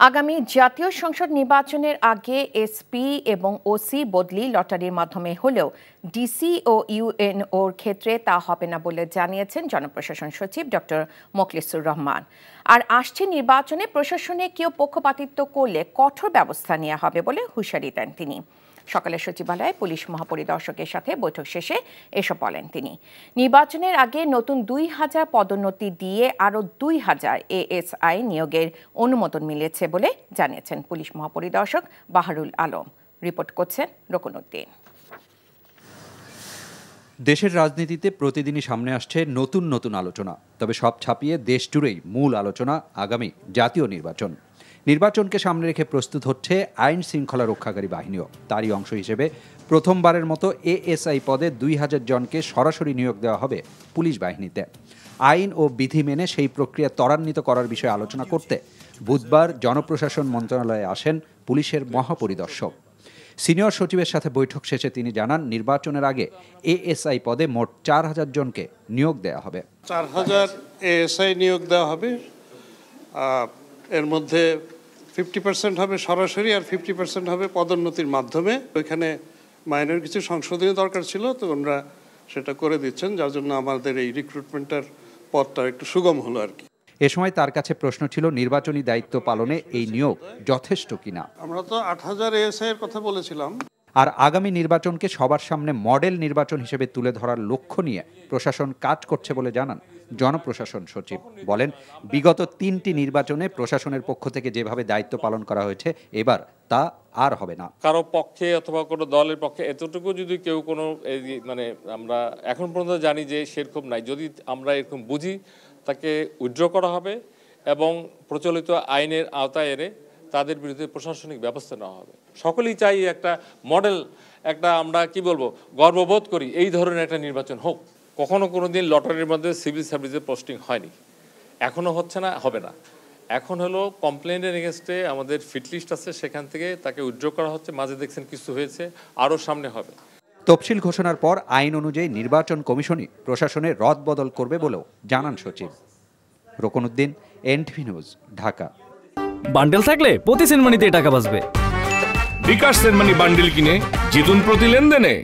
আগামী জাতীয় সংসদ নির্বাচনের আগে এসপি এবং ওসি বদলি লটারির মাধ্যমে হলেও ডিসি ও ইউএনওর ক্ষেত্রে তা হবে না বলে জানিয়েছেন জনপ্রশাসন সচিব ডক্টর মোখলেছুর রহমান। আর আসছে নির্বাচনে প্রশাসনে কেউ পক্ষপাতিত্ব করলে কঠোর ব্যবস্থা নেওয়া হবে বলে হুঁশিয়ারি দেন তিনি। সকালে সচিবালয়ে পুলিশ মহাপরিদর্শকের সাথে বৈঠক শেষে এসব বলেন তিনি। নির্বাচনের আগে নতুন ২,০০০ পদোন্নতি দিয়ে আরও ২,০০০ এএসআই নিয়োগের অনুমোদন মিলেছে বলে জানিয়েছেন পুলিশ মহাপরিদর্শক বাহারুল আলম। রিপোর্ট করছেন রকুনউদ্দিন। দেশের রাজনীতিতে প্রতিদিনই সামনে আসছে নতুন নতুন আলোচনা, তবে সব ছাপিয়ে দেশ জুড়েই মূল আলোচনা আগামী জাতীয় নির্বাচন। নির্বাচনকে সামনে রেখে প্রস্তুত হচ্ছে আইন শৃঙ্খলা রক্ষাকারী বাহিনীও। তারই অংশ হিসেবে প্রথমবারের মতো এএসআই পদে ২,০০০ জনকে সরাসরি নিয়োগ দেওয়া হবে পুলিশ বাহিনীতে। আইন ও বিধি মেনে সেই প্রক্রিয়া ত্বরান্বিত করার বিষয়ে আলোচনা করতে বুধবার জনপ্রশাসন মন্ত্রণালয়ে আসেন পুলিশের মহাপরিদর্শক। সিনিয়র সচিবের সাথে বৈঠক শেষে তিনি জানান, নির্বাচনের আগে এএসআই পদে মোট ৪,০০০ জনকে নিয়োগ দেওয়া হবে। ৪,০০০ এএসআই নিয়োগ দেওয়া হবে। এর মধ্যে 50% হবে সরাসরি আর 50% হবে পদোন্নতির মাধ্যমে। ওইখানে মাইনর কিছু সংশোধনী দরকার ছিল, তো ওনারা সেটা করে দিচ্ছেন, যার জন্য আমাদের এই রিক্রুটমেন্টের পথটা একটু সুগম হলো আর কি। এ সময় তার কাছে প্রশ্ন ছিল, নির্বাচনী দায়িত্ব পালনে এই নিয়োগ যথেষ্ট কিনা। আমরা তো ৮,০০০ এএসআই এর কথা বলেছিলাম। আর আগামী নির্বাচনকে সবার সামনে মডেল নির্বাচন হিসেবে তুলে ধরার লক্ষ্য নিয়ে প্রশাসন কাজ করছে বলে জানান জনপ্রশাসন সচিব। বলেন, বিগত ৩টি নির্বাচনে প্রশাসনের পক্ষ থেকে যেভাবে দায়িত্ব পালন করা হয়েছে, এবার তা আর হবে না। কারো পক্ষে অথবা কোনো দলের পক্ষে এতটুকু যদি কেউ কোনো আমরা এখন পর্যন্ত জানি যে সেরকম নাই, যদি আমরা এরকম বুঝি তাকে উইথড্র করা হবে এবং প্রচলিত আইনের আওতায় এনে তাদের বিরুদ্ধে প্রশাসনিক ব্যবস্থা নেওয়া হবে। সকলেই চাই একটা মডেল, একটা আমরা কি বলবো, গর্ববোধ করি এই ধরনের একটা নির্বাচন হোক। কখনো কোনো দিন লটারির মধ্যে সিভিল সার্ভিসে পোস্টিং হয়নি, এখনো হচ্ছে না, হবে না। এখন হলো কমপ্লেনের এগেনস্টে আমাদের ফিট লিস্ট আছে, সেখান থেকে তাকে উইথড্র করা হচ্ছে। মাঝে দেখছেন কিছু হয়েছে, আরও সামনে হবে। তফসিল ঘোষণার পর আইন অনুযায়ী নির্বাচন কমিশনই প্রশাসনের রদবদল করবে বলেও জানান সচিব। রকুনউদ্দিন, এনটিভি নিউজ, ঢাকা। বান্ডেল থাকলে প্রতি সেনমানিতে টাকা বাঁচবে। বিকাশ সেনমানি বান্ডেল কিনে জিতুন প্রতি লেনদেনে।